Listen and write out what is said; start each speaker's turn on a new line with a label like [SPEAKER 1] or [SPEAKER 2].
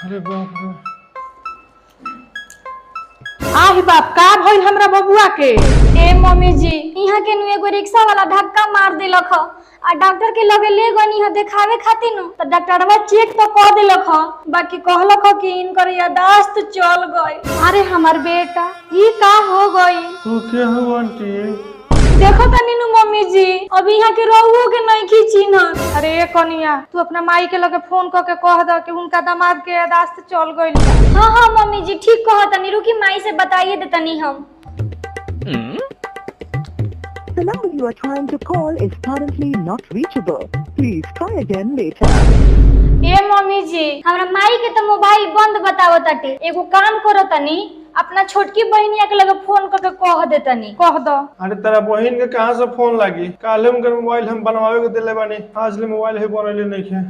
[SPEAKER 1] अरे बाप रे।
[SPEAKER 2] आही बाप का भइल हमरा बबुआ के।
[SPEAKER 3] ए मम्मी जी यहाँ के नु एगो रिक्शा वाला धक्का मार दिलक ह आ डॉक्टर के लगे ले गनी ह देखावे खातिर नु त डॉक्टरवा चेक तो कर दिलक ह बाकी कहलक ह कि इनकर याददाश्त चल गई।
[SPEAKER 2] अरे हमर बेटा ई का हो गई।
[SPEAKER 1] तो क्या हुआ आंटी?
[SPEAKER 3] देखो तनी नु मम्मी जी अभी यहाँ के रहुओ के नहीं खींचिन।
[SPEAKER 2] अरे कनिया तू अपना माई के लगे फोन करके कह द कि उनका दामाद के याददाश्त चल गई।
[SPEAKER 3] हाँ हाँ मम्मी जी ठीक कह तनी रुकी माई से बताइए दे तनी हम।
[SPEAKER 4] The number you are trying to call is currently not reachable. Please try again later.
[SPEAKER 3] A mummy जी हमरा माई के तो मोबाइल बंद बतावो ताटे एगो काम करो तनी अपना छोटकी बहनिया के लगे फोन करके कह दे तनी।
[SPEAKER 2] कह दो।
[SPEAKER 1] अरे तेरा बहन के कहाँ से फोन लागी? काले उनका मोबाइल हम बनवावे के दिले बानी, आज ले मोबाइल है बनले नहीं है।